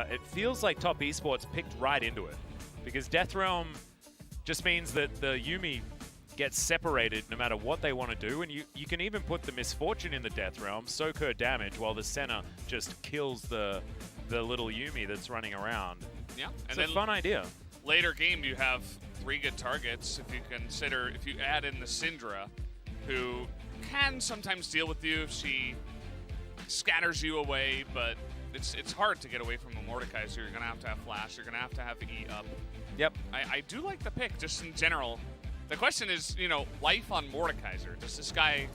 it feels like Top Esports picked right into it. Because Death Realm just means that the Yuumi gets separated no matter what they want to do, and you can even put the Misfortune in the Death Realm, soak her damage, while the Senna just kills the little Yuumi that's running around. Yeah, it's a fun idea. Later game, you have 3 good targets. If you add in the Syndra, who can sometimes deal with you if she scatters you away, but it's hard to get away from a Mordekaiser. You're gonna have to have flash. You're gonna have to have E up. Yep. I do like the pick, just in general. The question is, life on Mordekaiser. Does this guy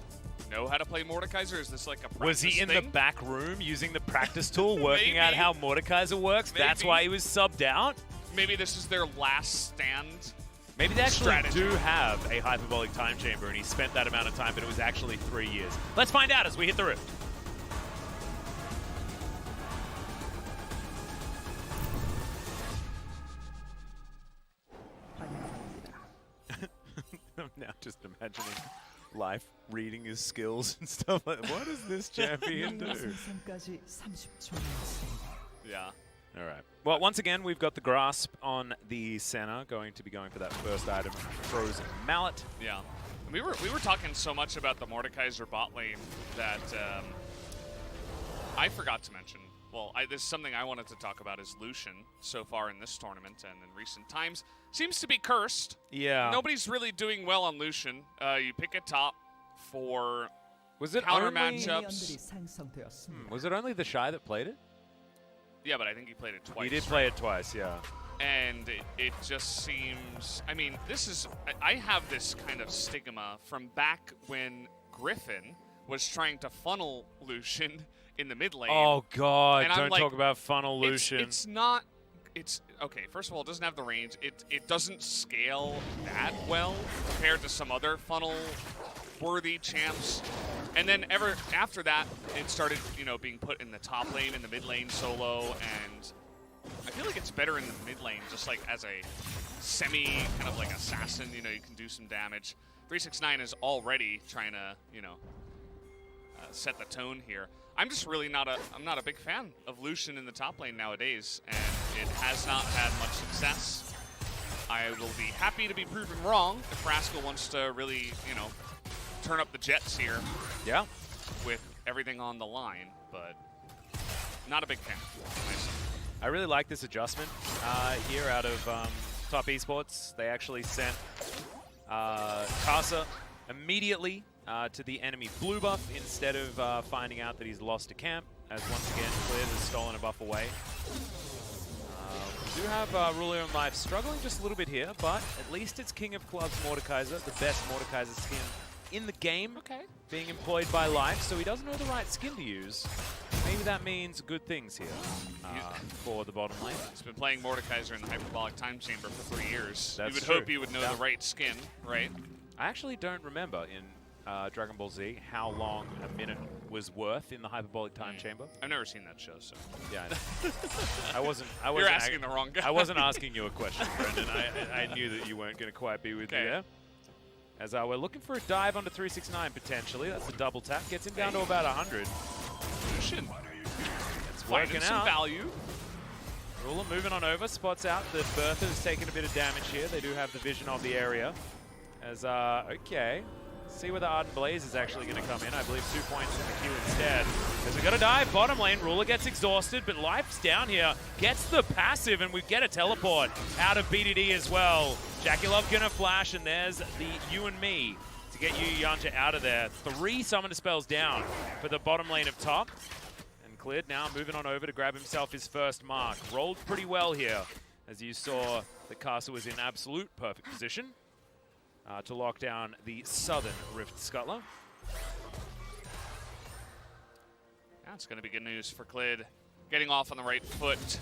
know how to play Mordekaiser? Is this like a practice Was he in thing? the back room using the practice tool, working out how Mordekaiser works? Maybe. That's why he was subbed out? Maybe this is their last stand. Maybe they actually strategy. do have a hyperbolic time chamber, and he spent that amount of time, but it was actually 3 years. Let's find out as we hit the rift. I'm now just imagining Life reading his skills and stuff like that. What does this champion do? Yeah. All right. Well, once again, we've got the grasp on the Senna, going to be going for that first item, Frozen Mallet. Yeah. We were talking so much about the Mordekaiser bot lane that I forgot to mention. Well, this is something I wanted to talk about is Lucian so far in this tournament and in recent times. Seems to be cursed. Yeah. Nobody's really doing well on Lucian. You pick a top for counter only matchups. Was it only the Shy that played it? Yeah, but I think he played it twice. He did play it twice, yeah. And it just seems, I mean, I have this kind of stigma from back when Griffin was trying to funnel Lucian in the mid lane. Oh, God, and don't talk about funnel Lucian. It's okay, first of all, it doesn't have the range. It doesn't scale that well compared to some other funnel-worthy champs. And then after that, it started, being put in the top lane, in the mid lane solo, and I feel like it's better in the mid lane, just like as a semi kind of like assassin. You can do some damage. 369 is already trying to, set the tone here. I'm just really not a big fan of Lucian in the top lane nowadays, and it has not had much success. I will be happy to be proven wrong if Rascal wants to really, turn up the jets here. Yeah. With everything on the line, but not a big fan. I really like this adjustment here out of Top Esports. They actually sent Kasa immediately to the enemy blue buff instead of finding out that he's lost a camp, as once again Clear has stolen a buff away. We do have Rulio and Life struggling just a little bit here, but at least it's King of Clubs Mordekaiser, the best Mordekaiser skin in the game, being employed by Life, so he doesn't know the right skin to use. Maybe that means good things here for the bottom lane. He's been playing Mordekaiser in the Hyperbolic Time Chamber for 3 years. That's you would true. hope you would know the right skin, right? I actually don't remember in Dragon Ball Z how long a minute was worth in the Hyperbolic Time Chamber. I've never seen that show, so. Yeah, I wasn't You're asking the wrong guy. I wasn't asking you a question, Brendan. I knew that you weren't going to quite be with me there. As we're looking for a dive onto 369 potentially. That's a double tap. Gets him down to about 100. Lucian. It's working some out. value. Ruler moving on over. Spots out that Bertha's taking a bit of damage here. They do have the vision of the area. As, okay. See where the Ardent Blaze is actually going to come in. I believe 2 points in the queue instead. As we got to dive bottom lane. Ruler gets exhausted, but Life's down here. Gets the passive, and we get a teleport out of BDD as well. Jackie Love gonna flash, and there's the you and me to get Yu Yancha out of there. 3 summoner spells down for the bottom lane of top. And Cleared now moving on over to grab himself his first mark. Rolled pretty well here, as you saw the castle was in absolute perfect position to lock down the southern Rift Scuttler. It's going to be good news for Clid, getting off on the right foot,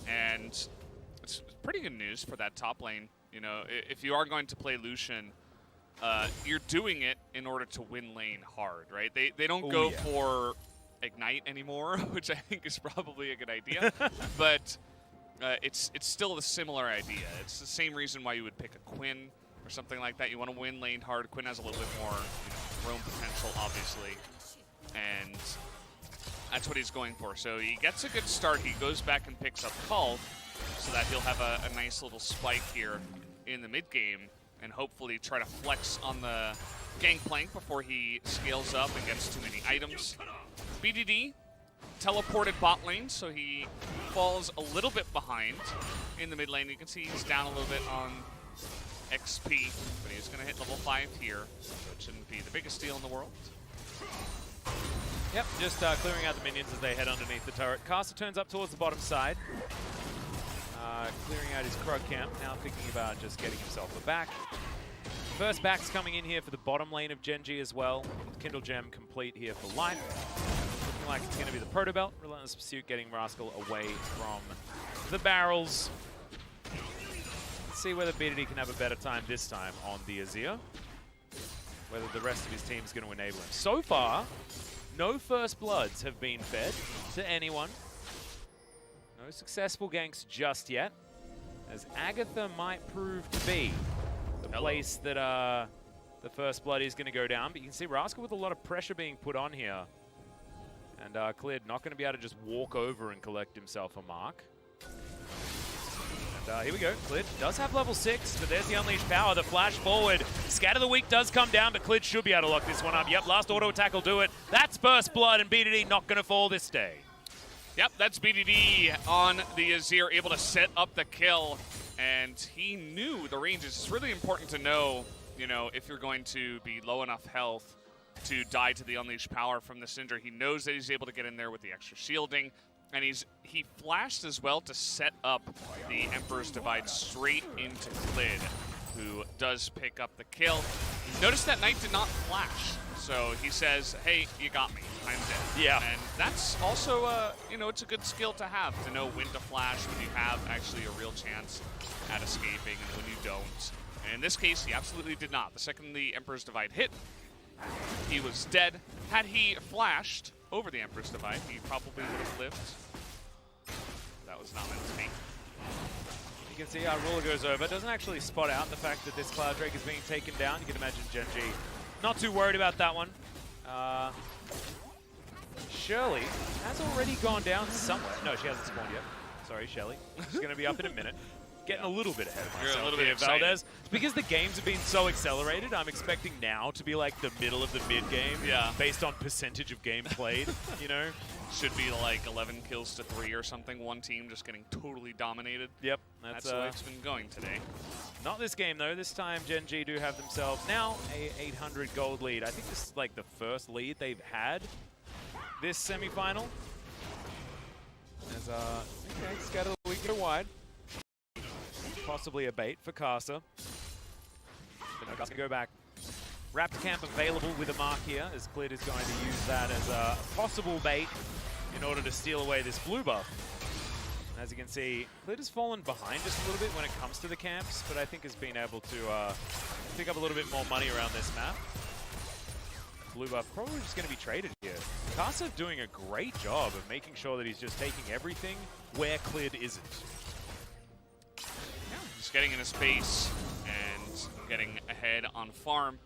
and it's pretty good news for that top lane. If you are going to play Lucian, you're doing it in order to win lane hard, right? They don't go for Ignite anymore, which I think is probably a good idea, but it's still a similar idea. It's the same reason why you would pick a Quinn or something like that. You want to win lane hard. Quinn has a little bit more roam potential, obviously, and That's what he's going for. So he gets a good start. He goes back and picks up Cull so that he'll have a nice little spike here in the mid game and hopefully try to flex on the gangplank before he scales up and gets too many items. BDD teleported bot lane, so he falls a little bit behind in the mid lane. You can see he's down a little bit on XP, but he's going to hit level 5 here, so it shouldn't be the biggest deal in the world. Yep, just clearing out the minions as they head underneath the turret. Caster turns up towards the bottom side, clearing out his Krug camp, now thinking about just getting himself a back. First back's coming in here for the bottom lane of Genji as well. Kindle Gem complete here for life. Looking like it's going to be the Proto Belt. Relentless Pursuit getting Rascal away from the barrels. Let's see whether BDD can have a better time this time on the Azir. Whether the rest of his team is going to enable him. So far, no first bloods have been fed to anyone. No successful ganks just yet, as Agatha might prove to be the place that the first blood is going to go down. But you can see Rascal with a lot of pressure being put on here. And Cleared not going to be able to just walk over and collect himself a mark. And here we go. Cleared does have level 6, but there's the Unleashed Power, the flash forward. Scatter the Weak does come down, but Cleared should be able to lock this one up. Yep, last auto attack will do it. That's first blood, and BDD not going to fall this day. Yep, that's BDD on the Azir, able to set up the kill. And he knew the ranges. It's really important to know, you know, if you're going to be low enough health to die to the Unleashed Power from the Cinder. He knows that he's able to get in there with the extra shielding. And he flashed as well to set up the Emperor's Divide straight into Klid, who does pick up the kill. Notice that Knight did not flash. So he says, hey, you got me. I'm dead. Yeah. And that's also, you know, it's a good skill to have, to know when to flash, when you have actually a real chance at escaping, and when you don't. And in this case, he absolutely did not. The second the Emperor's Divide hit, he was dead. Had he flashed over the Emperor's Divide, he probably would have lived. That was not meant to be. You can see how Ruler goes over. Doesn't actually spot out the fact that this Cloud Drake is being taken down. You can imagine Genji not too worried about that one. Shirley has already gone down somewhere. No, she hasn't spawned yet. Sorry, Shelly. She's going to be up in a minute. Getting a little bit ahead of myself. You're a little bit excited. Valdez. It's because the games have been so accelerated, I'm expecting now to be like the middle of the mid-game. Yeah. Based on percentage of game played, you know? Should be like 11 kills to 3 or something. One team just getting totally dominated. Yep. That's the way it's been going today. Not this game, though. This time, Genji do have themselves now a 800 gold lead. I think this is like the first lead they've had this semifinal. As, okay, Scatter the Weak go wide. Possibly a bait for Casa. But no, Casa can go back. Raptor Camp available with a mark here, as Clit is going to use that as a possible bait in order to steal away this blue buff. As you can see, Clit has fallen behind just a little bit when it comes to the camps, but I think has been able to pick up a little bit more money around this map. Blue buff probably just going to be traded here. Casa doing a great job of making sure that he's just taking everything where Clit isn't. Just getting into space and getting ahead on farm.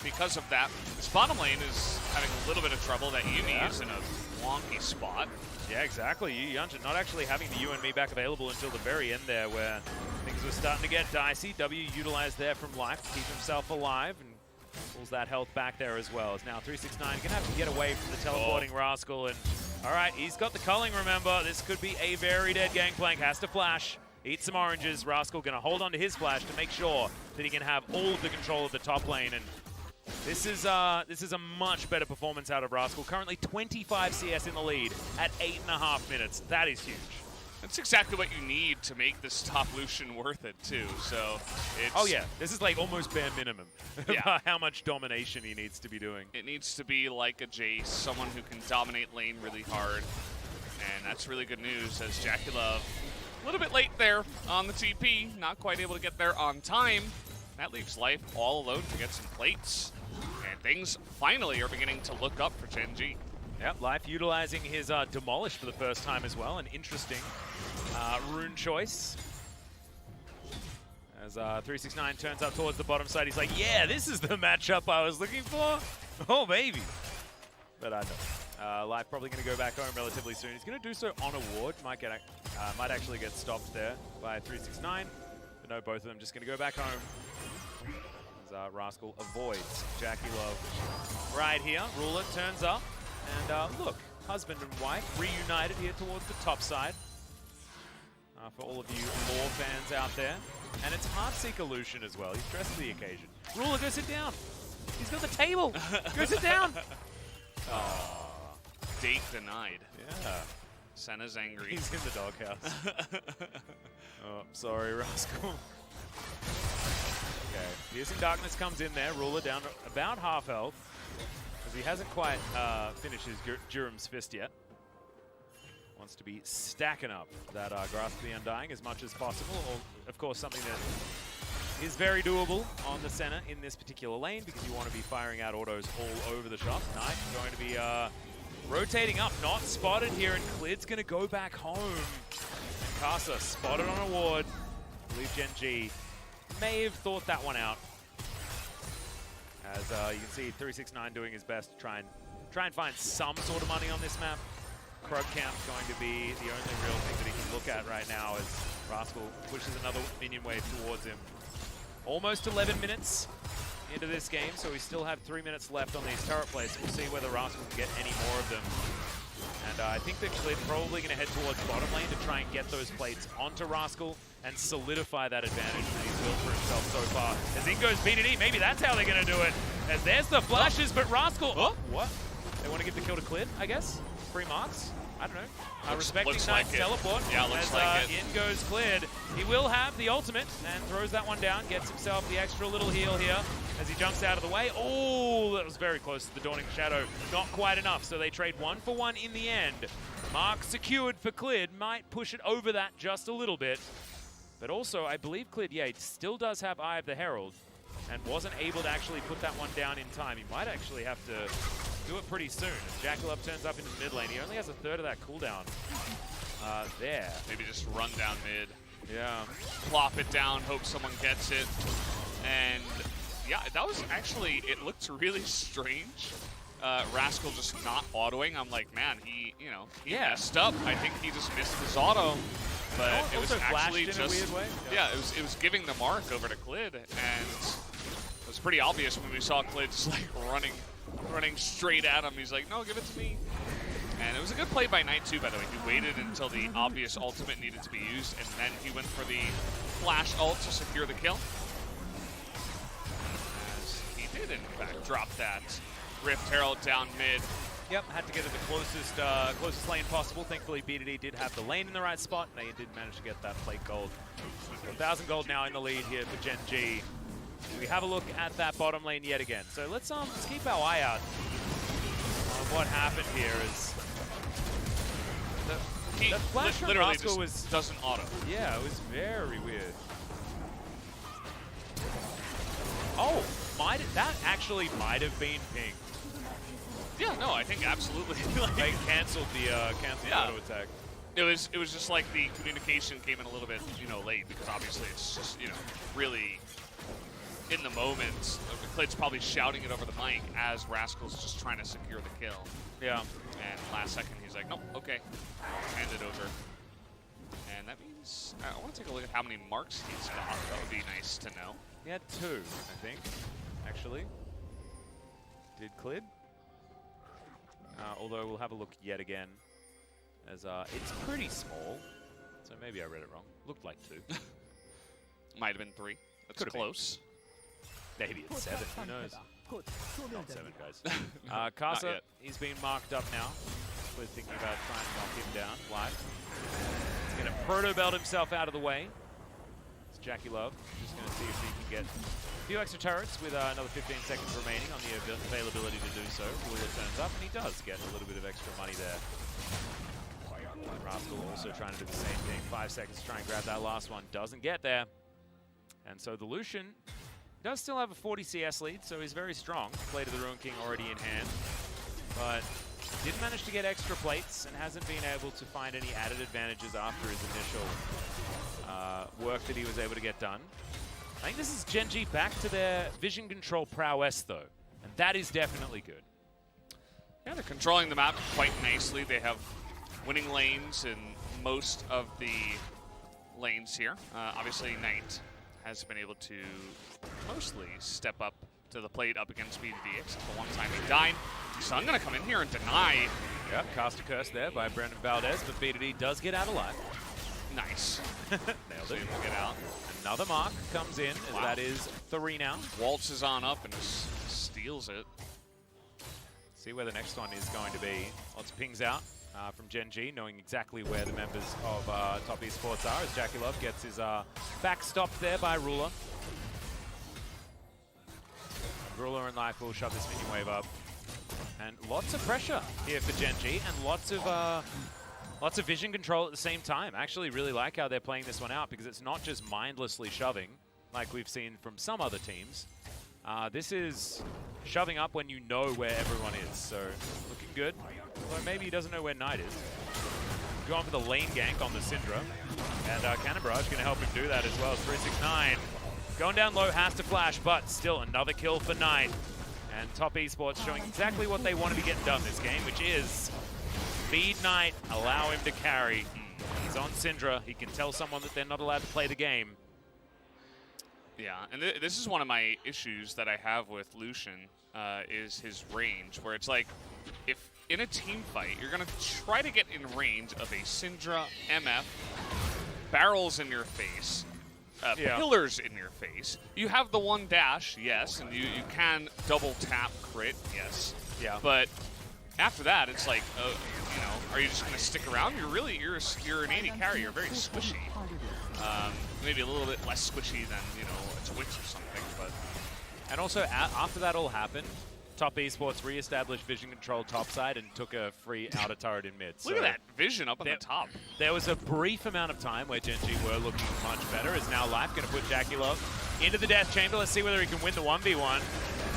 Because of that, this bottom lane is having a little bit of trouble. That Yuumi is in a wonky spot. Yeah, exactly. Yunjin not actually having the You and Me back available until the very end there, where things were starting to get dicey. W utilized there from life to keep himself alive and pulls that health back there as well. As now 369 going to have to get away from the teleporting Rascal. And all right, he's got the culling, remember. This could be a very dead gangplank. Has to flash. Eat some oranges. Rascal going to hold on to his flash to make sure that he can have all of the control of the top lane. And this is a much better performance out of Rascal. Currently 25 CS in the lead at 8.5 minutes. That is huge. That's exactly what you need to make this top Lucian worth it, too. So it's... Oh, yeah. This is like almost bare minimum Yeah. how much domination he needs to be doing. It needs to be like a Jace, someone who can dominate lane really hard. And that's really good news, as JackeyLove a little bit late there on the TP, not quite able to get there on time. That leaves Life all alone to get some plates. And things finally are beginning to look up for Genji. Yep, Life utilizing his Demolish for the first time as well. An interesting rune choice. As 369 turns up towards the bottom side, he's like, yeah, this is the matchup I was looking for. Oh, baby. But I don't. Life probably going to go back home relatively soon. He's going to do so on a ward. Might actually get stopped there by 369. But no, both of them just going to go back home. As Rascal avoids Jackie Love right here. Ruler turns up. And look, husband and wife reunited here towards the top side. For all of you lore fans out there. And it's Heartseeker Lucian as well. He's dressed for the occasion. Ruler, go sit down. He's got the table. Go sit down. Oh. Date denied. Yeah. Senna's angry. He's in the doghouse. Oh, sorry, Rascal. Okay. Piercing Darkness comes in there. Ruler down about half health. Because he hasn't quite finished his Durham's Fist yet. Wants to be stacking up that Grasp of the Undying as much as possible. Or, of course, something that is very doable on the center in this particular lane because you want to be firing out autos all over the shop. Knight going to be rotating up, not spotted here, and Clid's going to go back home. And Casa spotted on a ward. I believe Gen G may have thought that one out. As you can see, 369 doing his best to try and find some sort of money on this map. Krug Camp's going to be the only real thing that he can look at right now as Rascal pushes another minion wave towards him. Almost 11 minutes into this game, so we still have 3 minutes left on these turret plates. We'll see whether Rascal can get any more of them. And I think that Clid probably going to head towards bottom lane to try and get those plates onto Rascal and solidify that advantage that he's built for himself so far. As in goes BDD, maybe that's how they're going to do it. As there's the flashes, but Rascal... Oh, what? They want to give the kill to Clid, I guess? Free marks? I don't know. Respecting Knight's like teleport. Yeah, looks as, like it. In goes Clid. He will have the ultimate and throws that one down. Gets himself the extra little heal here as he jumps out of the way. Oh, that was very close to the Dawning Shadow. Not quite enough, so they trade 1 for 1 in the end. Mark secured for Clid. Might push it over that just a little bit. But also, I believe Clid, yeah, he still does have Eye of the Herald and wasn't able to actually put that one down in time. He might actually have to do it pretty soon. As Jackalove turns up into the mid lane, he only has a third of that cooldown there. Maybe just run down mid. Yeah. Plop it down, hope someone gets it. And yeah, that was actually, it looked really strange. Rascal just not autoing. I'm like, man, he messed up. I think he just missed his auto. But it was actually just, in a weird way. Yeah, it was giving the mark over to Clid, and it was pretty obvious when we saw Clid just like running straight at him. He's like, no, give it to me. And it was a good play by Knight too, by the way. He waited until the obvious ultimate needed to be used, and then he went for the flash ult to secure the kill. As he did, in fact, drop that Rift Herald down mid. Yep, had to get to the closest lane possible. Thankfully, BDD did have the lane in the right spot, and they did manage to get that plate gold. 1,000 gold now in the lead here for Gen G. We have a look at that bottom lane yet again. So let's keep our eye out on what happened here. Is the flash from literally Rascal was doesn't auto. Yeah, it was very weird. Oh, that actually might have been ping. Yeah, no, I think absolutely. They canceled the auto attack. It was just like the communication came in a little bit, late, because obviously it's just, really in the moment. Clid's probably shouting it over the mic as Rascal's just trying to secure the kill. Yeah. And last second he's like, nope, okay, hand it over. And that means I want to take a look at how many marks he's got. That would be nice to know. He had 2, I think, actually. Did Clid? Although we'll have a look yet again, as it's pretty small, so maybe I read it wrong. Looked like 2. Might have been 3. That's close. Maybe it's 7, who knows? Not 7, guys. Casa, he's been marked up now. We're thinking about trying to knock him down live. He's going to proto-belt himself out of the way. It's Jackie Love, just going to see if he can get a few extra turrets with another 15 seconds remaining on the availability to do so. Ruler turns up, and he does get a little bit of extra money there. Rascal also trying to do the same thing. 5 seconds to try and grab that last one. Doesn't get there. And so the Lucian does still have a 40 CS lead, so he's very strong. Play to the Ruin King already in hand. But didn't manage to get extra plates and hasn't been able to find any added advantages after his initial work that he was able to get done. I think this is Gen G back to their vision control prowess, though. And that is definitely good. Yeah, they're controlling the map quite nicely. They have winning lanes in most of the lanes here. Obviously, Knight has been able to mostly step up to the plate up against B2B, except the one time he died. Sun gonna come in here and deny. Yep, cast a curse there by Brendan Valdez, but B2B does get out alive. Nice. Nailed So it. he will get out. Another mark comes in, as that is 3 now. Waltzes on up and just steals it. See where the next one is going to be. Lots of pings out from Gen G, knowing exactly where the members of Top Esports are, as Jackie Love gets his back stopped there by Ruler. Ruler and Life will shove this minion wave up. And lots of pressure here for Gen G, and lots of vision control at the same time. I actually really like how they're playing this one out, because it's not just mindlessly shoving, like we've seen from some other teams. This is shoving up when you know where everyone is, so looking good. Although maybe he doesn't know where Knight is. Going for the lane gank on the Syndra, and Cannon Barrage going to help him do that as well. 369 going down low, has to flash, but still another kill for Knight. And Top Esports showing exactly what they want to be getting done this game, which is feed Knight, allow him to carry. He's on Syndra. He can tell someone that they're not allowed to play the game. Yeah, and this is one of my issues that I have with Lucian, is his range, where it's like, if in a team fight, you're going to try to get in range of a Syndra, MF, barrels in your face, pillars in your face. You have the one dash, yes, and you can double tap crit, yes. Yeah. But after that, it's like, you know, are you just going to stick around? You're an AD carry. You're very squishy. Maybe a little bit less squishy than, you know, a Twitch or something. But And also, after that all happened, Top Esports re-established vision control topside and took a free outer turret in mid. Look at that vision up on the top. There was a brief amount of time where Gen G were looking much better. Is now Life going to put Jackie Love into the death chamber. Let's see whether he can win the 1v1.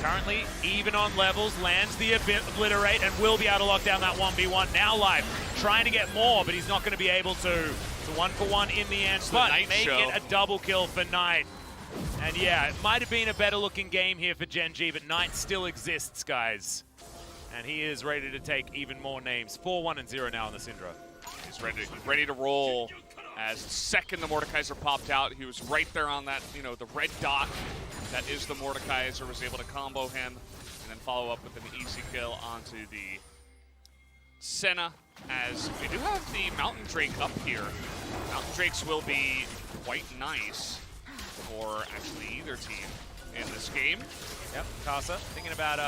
Currently, even on levels, lands the obliterate and will be able to lock down that 1v1. Now Life trying to get more, but he's not going to be able to. It's a 1-for-1 in the end, but make it a double kill for Knight. And yeah, it might have been a better looking game here for Gen G, but Knight still exists, guys. And he is ready to take even more names. 4-1-0 now on the Syndra. He's ready to roll. As the second the Mordekaiser popped out, he was right there on that, you know, the red dot that is the Mordekaiser, was able to combo him and then follow up with an easy kill onto the Senna, as we do have the Mountain Drake up here. Mountain Drakes will be quite nice for actually either team in this game. Yep, Casa thinking about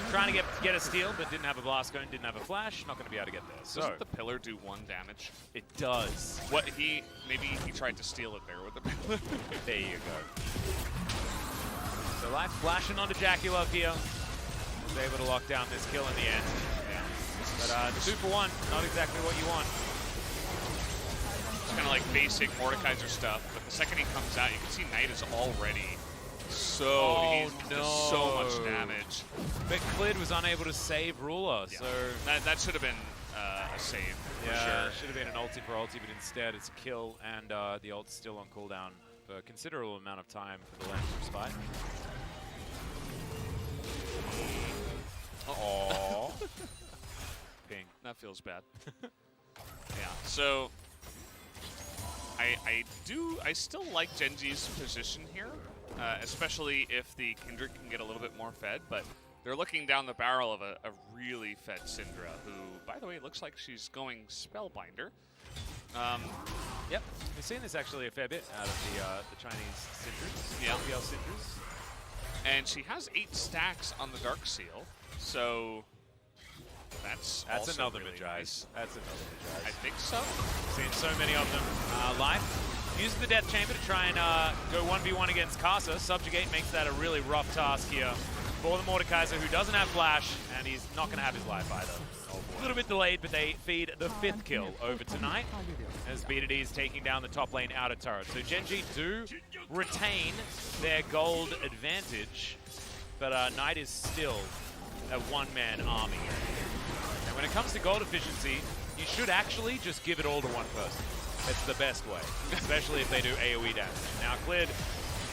trying to get a steal, but didn't have a blast cone, didn't have a flash, not going to be able to get there. So doesn't the pillar do 1 damage? It does. What maybe he tried to steal it there with the pillar. There you go. So Life flashing onto Jackie Love here. Was able to lock down this kill in the end. Yeah. But 2-for-1, not exactly what you want. It's kind of like basic Mordekaiser stuff, but the second he comes out, you can see Knight is already so much damage. But Clid was unable to save Ruler, Yeah. so that should have been a save. yeah, for sure. should have been an ulti for ulti, but instead it's a kill, and the ult's still on cooldown for a considerable amount of time for the lane to respite. Aww. Ping. That feels bad. Yeah, so I still like Gen G's position here, especially if the Kindred can get a little bit more fed, but they're looking down the barrel of a really fed Syndra, who, by the way, looks like she's going Spellbinder. Yep, we've seen this actually a fair bit out of the Chinese Syndras, Yeah. LPL Syndras. And she has 8 stacks on the Dark Seal, so that's also another really Majai. nice. That's another Majai. I think so. Seen so many of them. Life uses the Death Chamber to try and go 1v1 against Casa. Subjugate makes that a really rough task here for the Mordekaiser, who doesn't have Flash, and he's not going to have his life either. A little bit delayed, but they feed the 5th kill over tonight as B2D is taking down the top lane outer turret. So Gen G do retain their gold advantage, but Knight is still a one-man army. And when it comes to gold efficiency, you should actually just give it all to one person. It's the best way, especially if they do AoE damage. Now Clid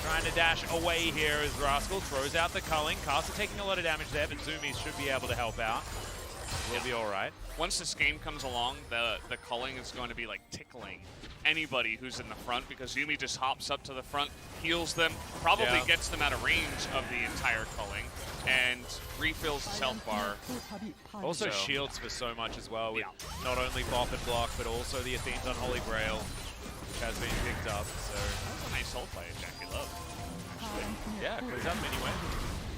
trying to dash away here as Rascal throws out the culling. Casa taking a lot of damage there, but Zoomies should be able to help out. We'll be all right. Once this game comes along, the culling is going to be like tickling anybody who's in the front because Yuumi just hops up to the front, heals them, probably gets them out of range of the entire culling, and refills his health bar. Also shields for so much as well, with not only bop and block, but also the Athene's Unholy Grail, which has been picked up. So that was a nice ult by Jackie Love. Yeah, clears up anyway.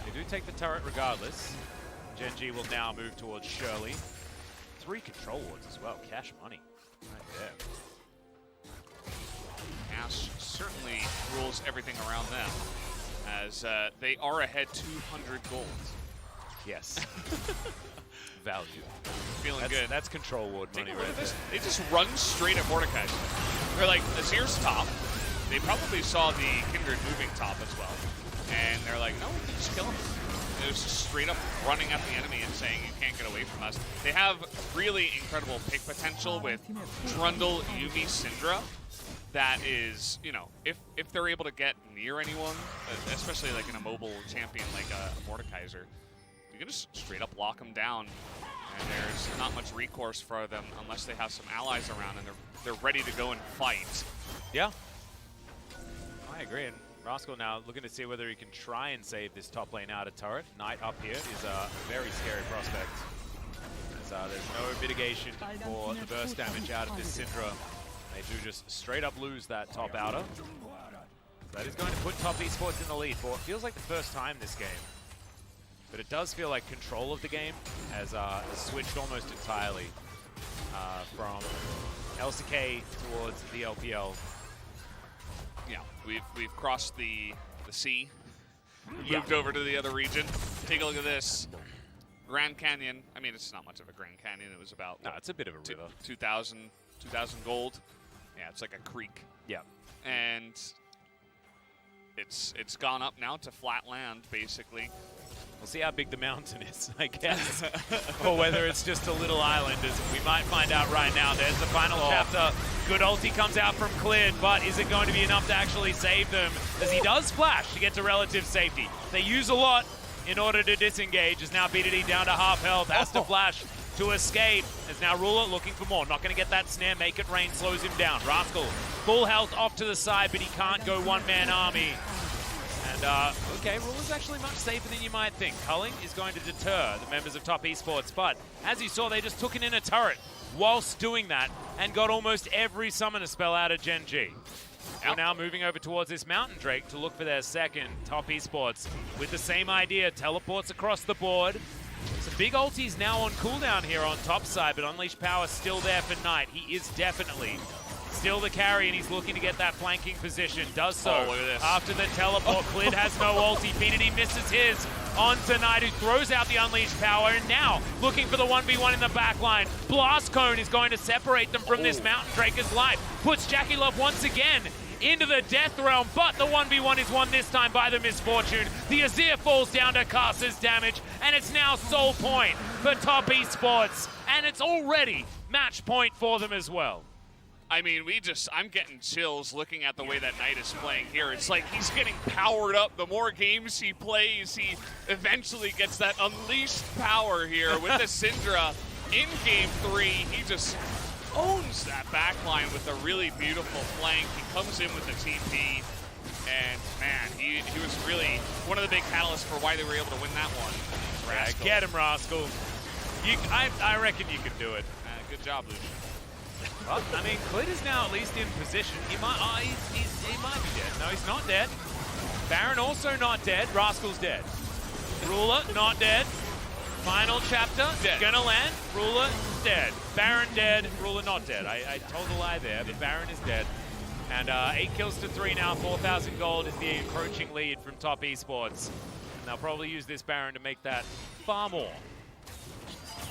They do take the turret regardless. Gen G will now move towards Shirley. 3 control wards as well, cash money right there. Ash certainly rules everything around them, as they are ahead 200 gold. Yes. Value. Feeling good. That's control ward money right there. They just run straight at Mordecai. They're like, Azir's top. They probably saw the Kindred moving top as well. And they're like, no, we can just kill him. They're just straight up running at the enemy and saying, you can't get away from us. They have really incredible pick potential with Trundle, Yuumi, Syndra. That is, you know, if they're able to get near anyone, especially like in a mobile champion like a Mordekaiser, you can just straight up lock them down. And there's not much recourse for them unless they have some allies around and they're ready to go and fight. Yeah. I agree. And Rascal now looking to see whether he can try and save this top lane out of turret. Knight up here is a very scary prospect. As there's no mitigation for the burst damage out of this Syndra. They do just straight up lose that top outer. That is going to put Top Esports in the lead for what feels like the first time this game. But it does feel like control of the game has switched almost entirely from LCK towards the LPL. Yeah, we've crossed the sea, moved over to the other region. Take a look at this. Grand Canyon. I mean, it's not much of a Grand Canyon. It was about no, it's a bit of a river. 2,000 gold. Yeah, it's like a creek. Yeah, and it's gone up now to flat land basically. We'll see how big the mountain is, I guess, or whether it's just a little island. As we might find out right now. There's the final chapter. Good ulti comes out from Cleared, but is it going to be enough to actually save them? As he does flash to get to relative safety. They use a lot in order to disengage. As now BDD down to half health, has to flash to escape. As now Ruler looking for more. Not going to get that snare. Make it rain slows him down. Rascal, full health off to the side, but he can't go one-man army. And, okay, Ruler's actually much safer than you might think. Culling is going to deter the members of Top Esports, but as you saw, they just took it in a turret whilst doing that and got almost every summoner spell out of Gen G. We're now moving over towards this Mountain Drake to look for their second. Top Esports with the same idea, teleports across the board. Some big ultis now on cooldown here on top side, but Unleashed Power still there for Knight. He is definitely still the carry, and he's looking to get that flanking position. Does so after the teleport. Clid has no ulti. BDD misses his onto Knight, who throws out the Unleashed Power, and now looking for the 1v1 in the back line. Blast Cone is going to separate them from this Mountain Draker's life. Puts Jackie Love once again into the death realm, but the 1v1 is won this time by the Misfortune. The Azir falls down to Caster's damage, and it's now soul point for Top Esports, and it's already match point for them as well. I mean, I'm getting chills looking at the way that Knight is playing here. It's like he's getting powered up. The more games he plays, he eventually gets that unleashed power here with the Syndra in Game 3. He just owns that backline with a really beautiful flank. He comes in with the TP, and man, he was really one of the big catalysts for why they were able to win that one. Rascal. Get him, Rascal. I reckon you can do it. Good job, Lucian. Well, I mean, Clid is now at least in position. He might be dead. No, he's not dead. Baron also not dead. Rascal's dead. Ruler not dead. Final chapter dead. Gonna land. Ruler dead. Baron dead. Ruler not dead. I told a lie there, but Baron is dead. And 8 kills to 3 now. 4,000 gold is the encroaching lead from Top Esports. And they'll probably use this Baron to make that far more.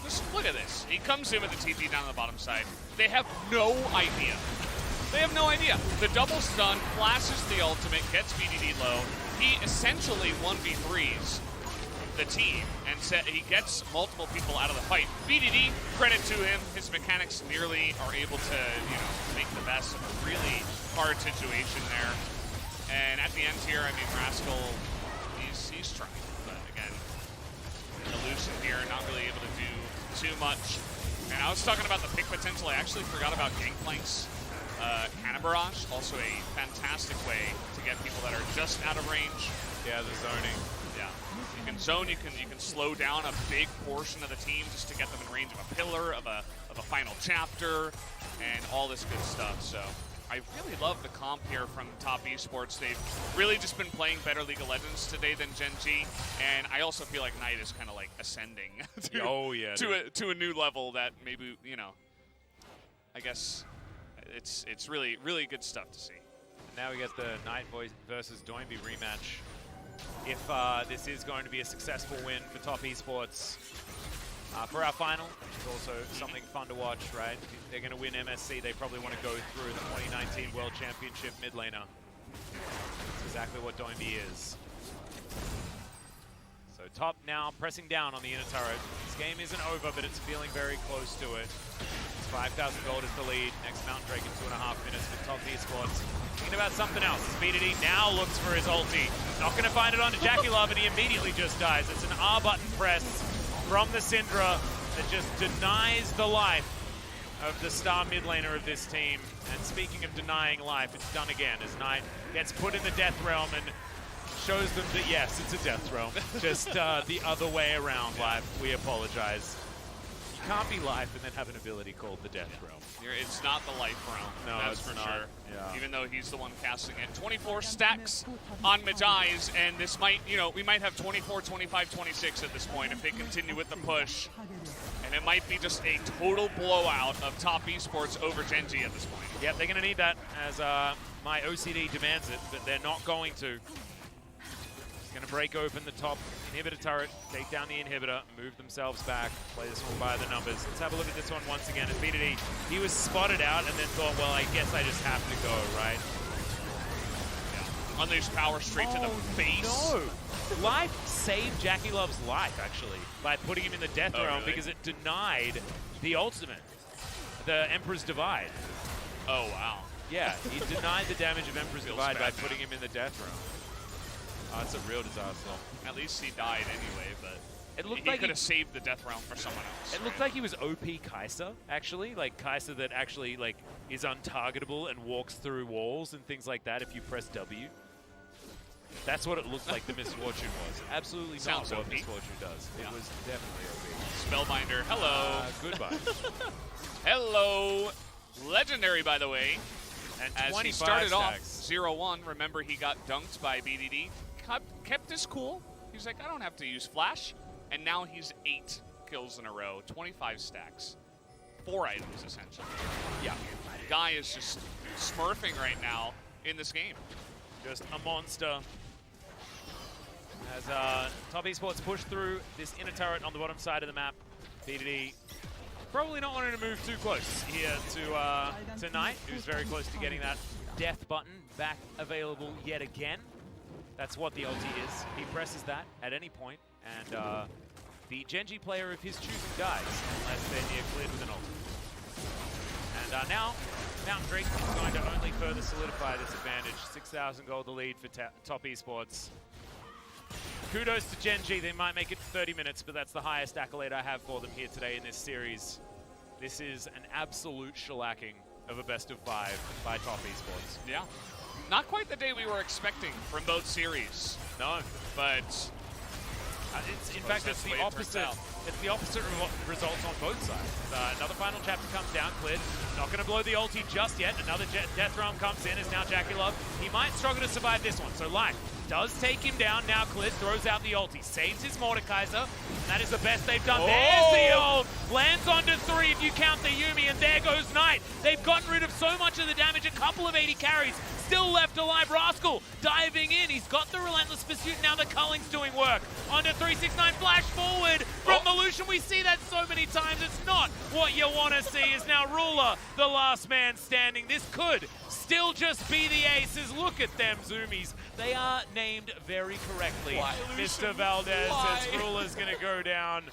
Just look at this. He comes in with the TP down the bottom side. They have no idea. They have no idea. The double stun flashes the ultimate, gets BDD low. He essentially 1v3s the team, and he gets multiple people out of the fight. BDD, credit to him. His mechanics nearly are able to, make the best of a really hard situation there. And at the end here, I mean, Rascal, he's trying. But again, Illusion here, not really able to do too much. And I was talking about the pick potential. I actually forgot about Gangplank's Cannon Barrage, also a fantastic way to get people that are just out of range. Yeah, the zoning. Yeah, you can zone. You can slow down a big portion of the team just to get them in range of a pillar, of a final chapter, and all this good stuff. So I really love the comp here from Top Esports. They've really just been playing better League of Legends today than Gen G, and I also feel like Knight is kind of like ascending to a new level that maybe, you know, I guess it's really, really good stuff to see. And now we get the Knight versus Doinby rematch. If this is going to be a successful win for Top Esports for our final, which is also something fun to watch, right? If they're going to win MSC, they probably want to go through the 2019 World Championship mid laner. That's exactly what Doinby is. So Top now pressing down on the inner turret. This game isn't over, but it's feeling very close to it. It's 5,000 gold is the lead. Next Mountain Drake in 2.5 minutes with Top Esports. Thinking about something else. BDD now looks for his ulti. Not going to find it onto Jackie Love, and he immediately just dies. It's an R button press from the Syndra that just denies the life of the star mid laner of this team. And speaking of denying life, it's done again as Knight gets put in the death realm and shows them that yes, it's a death realm. Just the other way around, life. We apologize. You can't be life and then have an ability called the death realm. It's not the life realm, no, that's for not. sure. Yeah. Even though he's the one casting it. 24 stacks on Majai's, and this might, you know, we might have 24, 25, 26 at this point if they continue with the push. And it might be just a total blowout of Top Esports over Gen G at this point. Yep, they're going to need that as my OCD demands it, but they're not going to. He's going to break open the top inhibitor turret, take down the inhibitor, move themselves back, play this one by the numbers. Let's have a look at this one once again. As BDD, he was spotted out and then thought, well, I guess I just have to go, right? Yeah. Unleash power straight to the face. No! Life saved Jackie Love's life, actually, by putting him in the death realm because it denied the ultimate, the Emperor's Divide. Oh, wow. Yeah, he denied the damage of Emperor's Divide by bad, putting him in the death realm. Oh, it's a real disaster. At least he died anyway, but it looked he like could have saved the death realm for someone else. It looked like he was OP Kai'Sa, actually. Like Kai'Sa that actually like is untargetable and walks through walls and things like that if you press W. That's what it looked like the Misfortune was. Absolutely Sounds not what OP. Misfortune does. Yeah. It was definitely OP. Spellbinder, hello. Goodbye. Hello. Legendary, by the way. And as 25 he started stacks. off 0-1, remember he got dunked by BDD. Kept this cool. He's like, I don't have to use flash. And now he's 8 kills in a row, 25 stacks. 4 items, essentially. Yeah. Guy is just smurfing right now in this game. Just a monster. As Top Esports push through this inner turret on the bottom side of the map, BDD probably not wanting to move too close here to Knight, who's very close to getting that death button back available yet again. That's what the ulti is. He presses that at any point, and the Gen G player of his choosing dies, unless they're near cleared with an ulti. And now, Mountain Drake is going to only further solidify this advantage. 6,000 gold the lead for Top Esports. Kudos to Gen G. They might make it 30 minutes, but that's the highest accolade I have for them here today in this series. This is an absolute shellacking of a best of 5 by Top Esports. Yeah. Not quite the day we were expecting from both series. No. But in fact, it's the opposite. It's the opposite results on both sides. Another final chapter comes down, cleared. Not going to blow the ulti just yet. Another death realm comes in. Is now Jackie Love. He might struggle to survive this one. So Life does take him down. Now Clid throws out the ulti, saves his Mordekaiser, and that is the best they've done. There's the ult. Lands onto 3 if you count the Yuumi, and there goes Knight. They've gotten rid of so much of the damage. A couple of 80 carries. Still left alive. Rascal diving in. He's got the Relentless Pursuit. Now the Culling's doing work. Onto 369. Flash forward from the Lucian. We see that so many times. It's not what you want to see. Is now Ruler, the last man standing. This could still just be the aces. Look at them zoomies. They are named very correctly. Why, Mr. Valdez says Ruler's going to go down.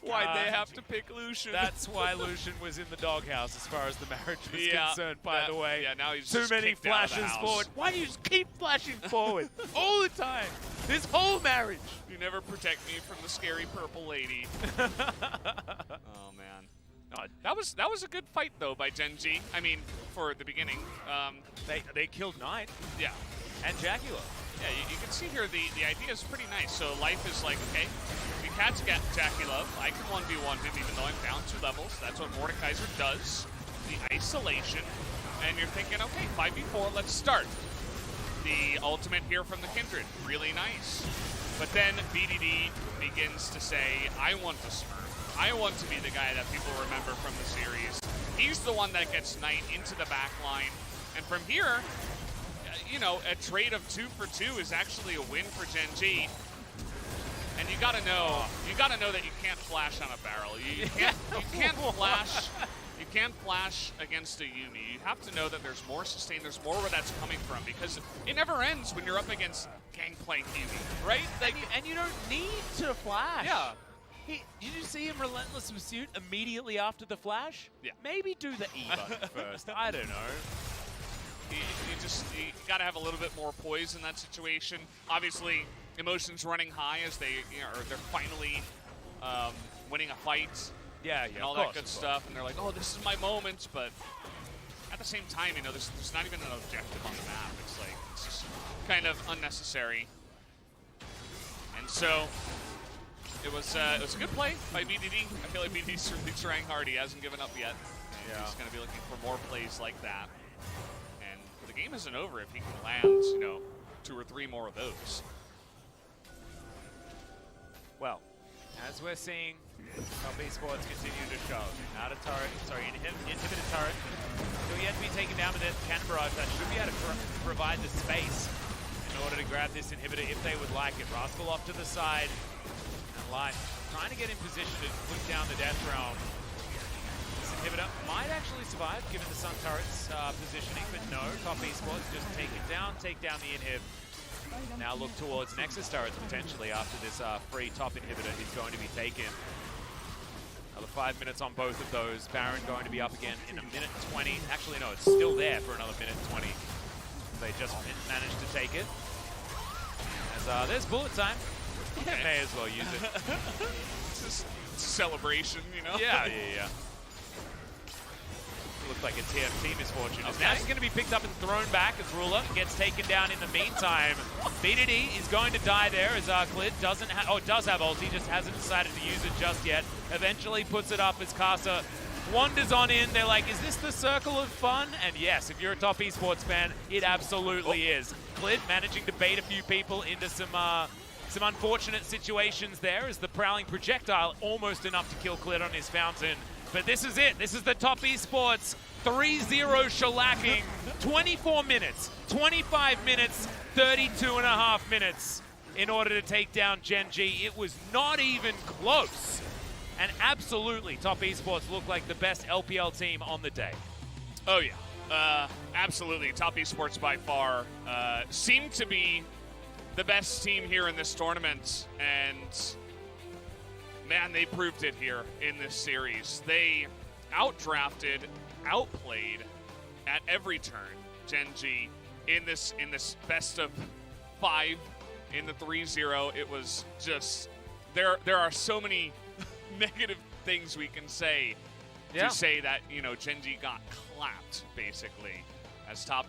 Why'd they have to pick Lucian? That's why Lucian was in the doghouse as far as the marriage was concerned, by the way. Yeah, now he's Too just many kicked out of the flashes house. forward. Why do you just keep flashing forward all the time? This whole marriage. You never protect me from the scary purple lady. Oh man. That was a good fight though by Gen G. I mean, for the beginning. They killed Knight. Yeah. And Jaguar. Yeah, you can see here the idea is pretty nice. So Life is like, okay, we catch Jackie Love. I can 1v1 him even though I'm down 2 levels. That's what Mordekaiser does. The isolation. And you're thinking, okay, 5v4, let's start. The ultimate here from the Kindred, really nice. But then BDD begins to say, I want to smurf. I want to be the guy that people remember from the series. He's the one that gets Knight into the back line. And from here, you know, a trade of 2 for 2 is actually a win for Gen G. And you gotta know that you can't flash on a barrel. You can't flash against a Yuumi. You have to know that there's more sustain, there's more where that's coming from, because it never ends when you're up against Gangplank Yuumi, right? Like, And you don't need to flash. yeah. Did you see him Relentless Pursuit immediately after the flash? Yeah. Maybe do the E button first. I don't know. You gotta have a little bit more poise in that situation. Obviously, emotions running high as they're finally winning a fight. Yeah, And all that good stuff, and they're like, oh, this is my moment, but at the same time, you know, there's not even an objective on the map. It's just kind of unnecessary. And so, it was a good play by BDD. I feel like BDD's really trying hard. He hasn't given up yet. And he's going to be looking for more plays like that. And the game isn't over if he can land, you know, 2 or 3 more of those. Well, as we're seeing, top esports continue to show. Out of turret, sorry, inhibited turret. Still yet to be taken down with it. Cannon barrage that should be able to provide the space in order to grab this inhibitor if they would like it. Rascal off to the side. And Light trying to get in position to put down the death realm. This inhibitor might actually survive given the Sun turret's positioning, but no, top esports just take it down, take down the inhib. Now look towards Nexus turrets potentially after this free top inhibitor is going to be taken. Another 5 minutes on both of those. Baron going to be up again in a minute 20. Actually, no, it's still there for another minute 20. They just managed to take it. As there's bullet time. Okay. May as well use it. It's just a celebration, you know? Yeah. Looked like a TFT misfortune. Okay. Now he's going to be picked up and thrown back as Ruler gets taken down in the meantime. BDD is going to die there as Clid does have ulti, just hasn't decided to use it just yet. Eventually puts it up as Casa wanders on in. They're like, is this the circle of fun? And yes, if you're a top esports fan, it absolutely is. Clid managing to bait a few people into some unfortunate situations there as the prowling projectile almost enough to kill Clid on his fountain. But this is it. This is the top esports 3-0 shellacking. 24 minutes, 25 minutes, 32.5 minutes in order to take down Gen G. It was not even close. And absolutely, top esports looked like the best LPL team on the day. Oh, yeah. Absolutely. Top esports by far seemed to be the best team here in this tournament. And man, they proved it here in this series. They outdrafted, outplayed at every turn Gen G in this best of 5 in the 3-0. It was just there are so many negative things we can say to say that, you know, Gen G got clapped basically as top